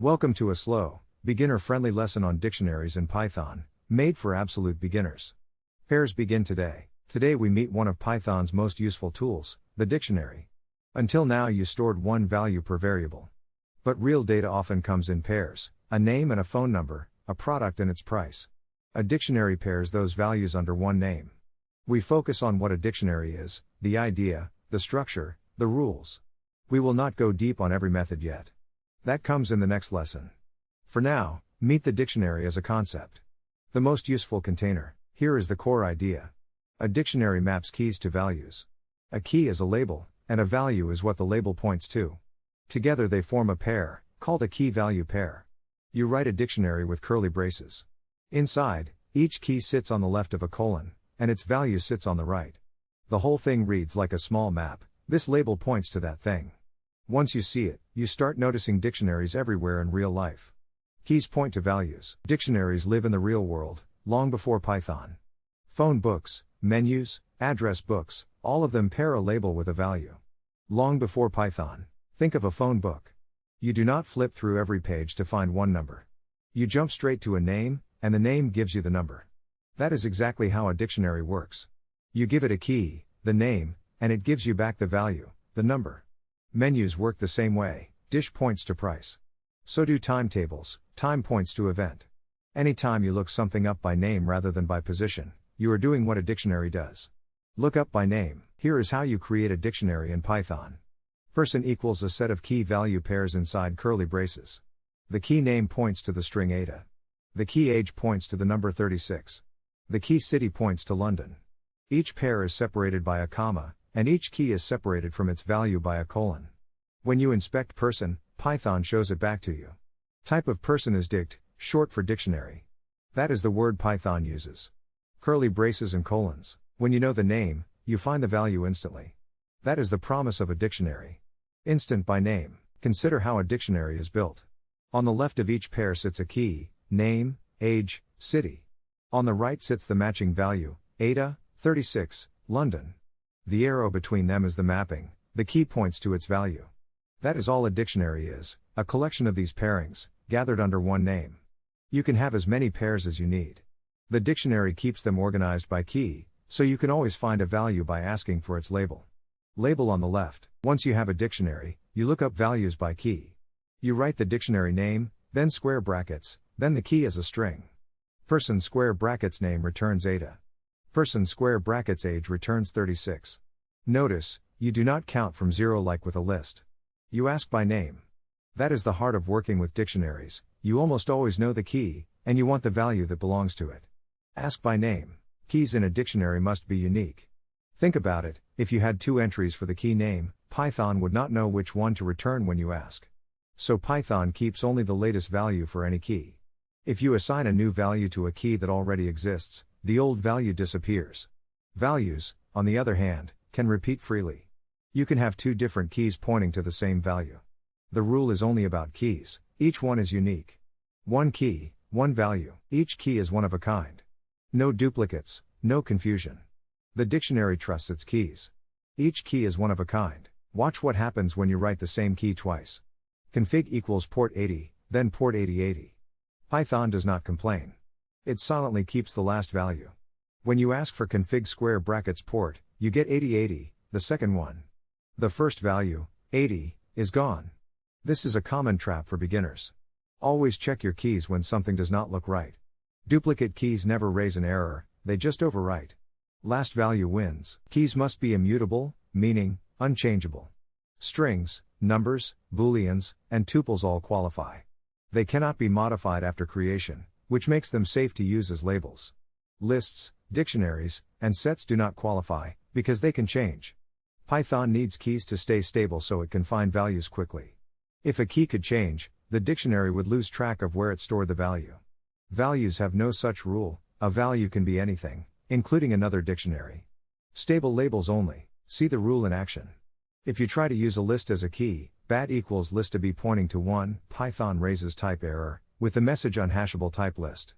Welcome to a slow, beginner-friendly lesson on dictionaries in Python, made for absolute beginners. Pairs begin today. Today we meet one of Python's most useful tools, the dictionary. Until now you stored one value per variable. But real data often comes in pairs, a name and a phone number, a product and its price. A dictionary pairs those values under one name. We focus on what a dictionary is, the idea, the structure, the rules. We will not go deep on every method yet. That comes in the next lesson. For now, meet the dictionary as a concept. The most useful container. Here is the core idea. A dictionary maps keys to values. A key is a label, and a value is what the label points to. Together they form a pair, called a key-value pair. You write a dictionary with curly braces. Inside, each key sits on the left of a colon, and its value sits on the right. The whole thing reads like a small map. This label points to that thing. Once you see it, you start noticing dictionaries everywhere in real life. Keys point to values. Dictionaries live in the real world, long before Python. Phone books, menus, address books, all of them pair a label with a value. Long before Python. Think of a phone book. You do not flip through every page to find one number. You jump straight to a name, and the name gives you the number. That is exactly how a dictionary works. You give it a key, the name, and it gives you back the value, the number. Menus work the same way. Dish points to price. So do timetables. Time points to event. Anytime you look something up by name rather than by position, you are doing what a dictionary does. Look up by name. Here is how you create a dictionary in Python. Person equals a set of key-value pairs inside curly braces. The key name points to the string Ada. The key age points to the number 36. The key city points to London. Each pair is separated by a comma, and each key is separated from its value by a colon. When you inspect person, Python shows it back to you. Type of person is dict, short for dictionary. That is the word Python uses. Curly braces and colons. When you know the name, you find the value instantly. That is the promise of a dictionary. Instant by name. Consider how a dictionary is built. On the left of each pair sits a key, name, age, city. On the right sits the matching value, Ada, 36, London. The arrow between them is the mapping, the key points to its value. That is all a dictionary is, a collection of these pairings, gathered under one name. You can have as many pairs as you need. The dictionary keeps them organized by key, so you can always find a value by asking for its label. Label on the left. Once you have a dictionary, you look up values by key. You write the dictionary name, then square brackets, then the key as a string. Person square brackets name returns Ada. Person square brackets age returns 36. Notice, you do not count from zero like with a list. You ask by name. That is the heart of working with dictionaries. You almost always know the key, and you want the value that belongs to it. Ask by name. Keys in a dictionary must be unique. Think about it, if you had two entries for the key name, Python would not know which one to return when you ask. So Python keeps only the latest value for any key. If you assign a new value to a key that already exists, the old value disappears. Values, on the other hand, can repeat freely. You can have two different keys pointing to the same value. The rule is only about keys, each one is unique. One key, one value, each key is one of a kind. No duplicates, no confusion. The dictionary trusts its keys. Each key is one of a kind. Watch what happens when you write the same key twice. Config equals port 80, then port 8080. Python does not complain. It silently keeps the last value. When you ask for config square brackets port, you get 8080, the second one. The first value, 80, is gone. This is a common trap for beginners. Always check your keys when something does not look right. Duplicate keys never raise an error, they just overwrite. Last value wins. Keys must be immutable, meaning, unchangeable. Strings, numbers, booleans, and tuples all qualify. They cannot be modified after creation, which makes them safe to use as labels. Lists, dictionaries, and sets do not qualify, because they can change. Python needs keys to stay stable so it can find values quickly. If a key could change, the dictionary would lose track of where it stored the value. Values have no such rule, a value can be anything, including another dictionary. Stable labels only, see the rule in action. If you try to use a list as a key, bat equals list to be pointing to 1, Python raises type error, with the message unhashable type list.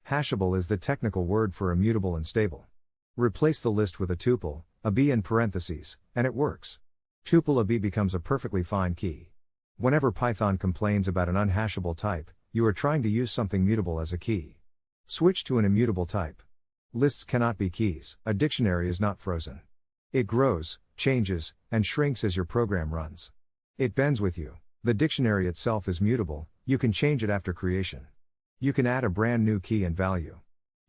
Hashable is the technical word for immutable and stable. Replace the list with a tuple, a b in parentheses, and it works. Tuple a b becomes a perfectly fine key. Whenever Python complains about an unhashable type, you are trying to use something mutable as a key. Switch to an immutable type. Lists cannot be keys. A dictionary is not frozen. It grows, changes, and shrinks as your program runs. It bends with you. The dictionary itself is mutable, you can change it after creation. You can add a brand new key and value.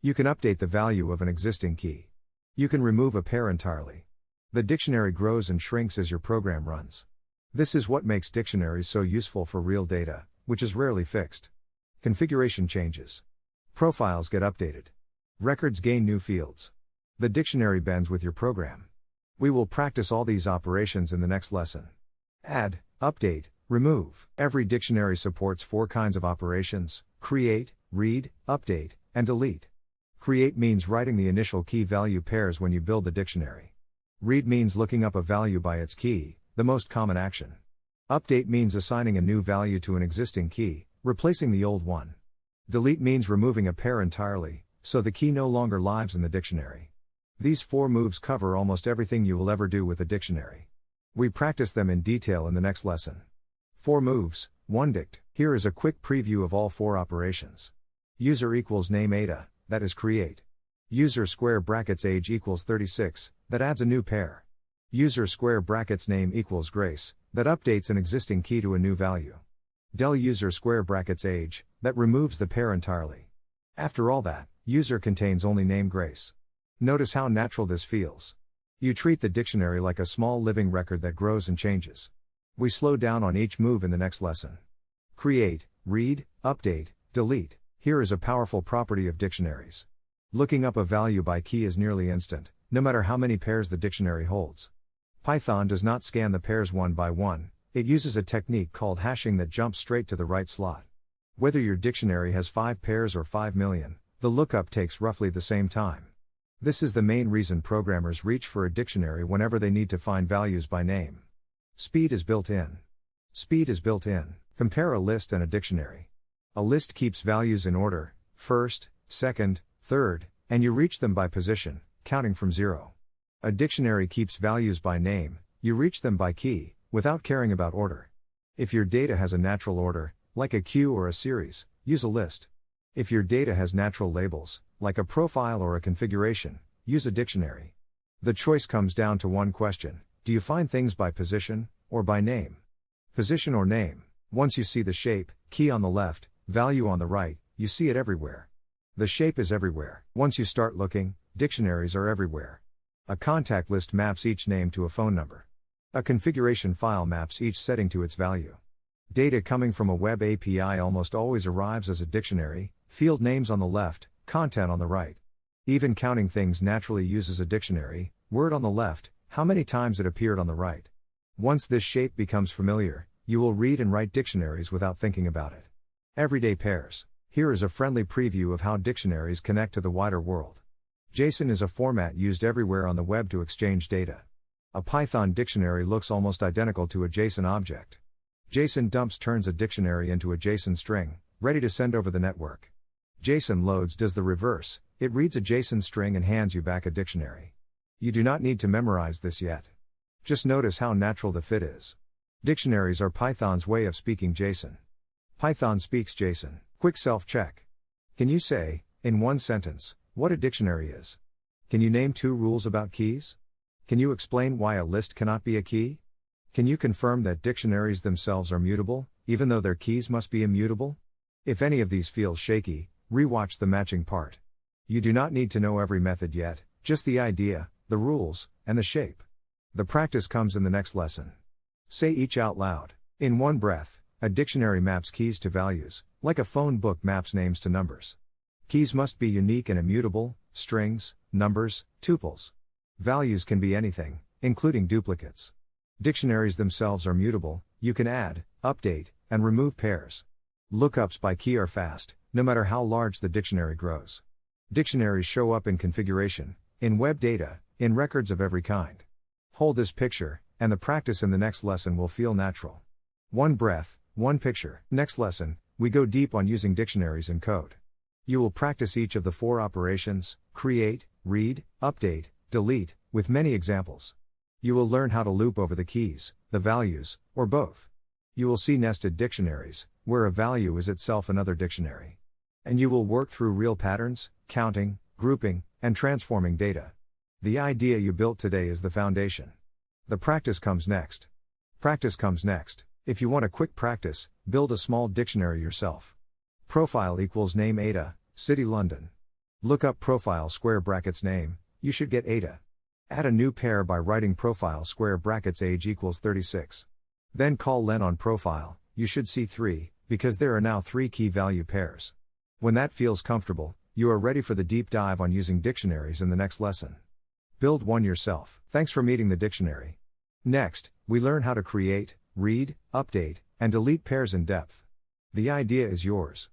You can update the value of an existing key. You can remove a pair entirely. The dictionary grows and shrinks as your program runs. This is what makes dictionaries so useful for real data, which is rarely fixed. Configuration changes. Profiles get updated. Records gain new fields. The dictionary bends with your program. We will practice all these operations in the next lesson. Add, update, remove. Every dictionary supports 4 kinds of operations: create, read, update, and delete. Create means writing the initial key value pairs when you build the dictionary. Read means looking up a value by its key, the most common action. Update means assigning a new value to an existing key, replacing the old one. Delete means removing a pair entirely, so the key no longer lives in the dictionary. These 4 moves cover almost everything you will ever do with a dictionary. We practice them in detail in the next lesson. 4 moves, 1 dict. Here is a quick preview of all 4 operations. User equals name Ada, that is create. User square brackets age equals 36, that adds a new pair. User square brackets name equals Grace, that updates an existing key to a new value. Del user square brackets age, that removes the pair entirely. After all that, user contains only name Grace. Notice how natural this feels. You treat the dictionary like a small living record that grows and changes. We slow down on each move in the next lesson. Create, read, update, delete. Here is a powerful property of dictionaries. Looking up a value by key is nearly instant, no matter how many pairs the dictionary holds. Python does not scan the pairs one by one, it uses a technique called hashing that jumps straight to the right slot. Whether your dictionary has 5 pairs or 5 million, the lookup takes roughly the same time. This is the main reason programmers reach for a dictionary whenever they need to find values by name. Speed is built in. Speed is built in. Compare a list and a dictionary. A list keeps values in order, first, second, third, and you reach them by position, counting from 0. A dictionary keeps values by name, you reach them by key, without caring about order. If your data has a natural order, like a queue or a series, use a list. If your data has natural labels, like a profile or a configuration, use a dictionary. The choice comes down to one question: do you find things by position, or by name? Position or name. Once you see the shape, key on the left, value on the right, you see it everywhere. The shape is everywhere. Once you start looking, dictionaries are everywhere. A contact list maps each name to a phone number. A configuration file maps each setting to its value. Data coming from a web API almost always arrives as a dictionary, field names on the left, content on the right. Even counting things naturally uses a dictionary, word on the left, how many times it appeared on the right. Once this shape becomes familiar, you will read and write dictionaries without thinking about it. Everyday pairs. Here is a friendly preview of how dictionaries connect to the wider world. JSON is a format used everywhere on the web to exchange data. A Python dictionary looks almost identical to a JSON object. JSON dumps turns a dictionary into a JSON string, ready to send over the network. JSON loads does the reverse, it reads a JSON string and hands you back a dictionary. You do not need to memorize this yet. Just notice how natural the fit is. Dictionaries are Python's way of speaking JSON. Python speaks JSON. Quick self-check. Can you say, in one sentence, what a dictionary is? Can you name 2 rules about keys? Can you explain why a list cannot be a key? Can you confirm that dictionaries themselves are mutable, even though their keys must be immutable? If any of these feels shaky, rewatch the matching part. You do not need to know every method yet, just the idea, the rules, and the shape. The practice comes in the next lesson. Say each out loud. In one breath, a dictionary maps keys to values, like a phone book maps names to numbers. Keys must be unique and immutable, strings, numbers, tuples. Values can be anything, including duplicates. Dictionaries themselves are mutable, you can add, update, and remove pairs. Lookups by key are fast, no matter how large the dictionary grows. Dictionaries show up in configuration, in web data, in records of every kind. Hold this picture, and the practice in the next lesson will feel natural. One breath, one picture. Next lesson, we go deep on using dictionaries in code. You will practice each of the 4 operations: create, read, update, delete, with many examples. You will learn how to loop over the keys, the values, or both. You will see nested dictionaries, where a value is itself another dictionary. And you will work through real patterns, counting, grouping, and transforming data. The idea you built today is the foundation. The practice comes next. Practice comes next. If you want a quick practice, build a small dictionary yourself. Profile equals name Ada, City London. Look up profile square brackets name, you should get Ada. Add a new pair by writing profile square brackets age equals 36. Then call len on profile, you should see 3, because there are now 3 key value pairs. When that feels comfortable, you are ready for the deep dive on using dictionaries in the next lesson. Build one yourself. Thanks for meeting the dictionary. Next, we learn how to create, read, update, and delete pairs in depth. The idea is yours.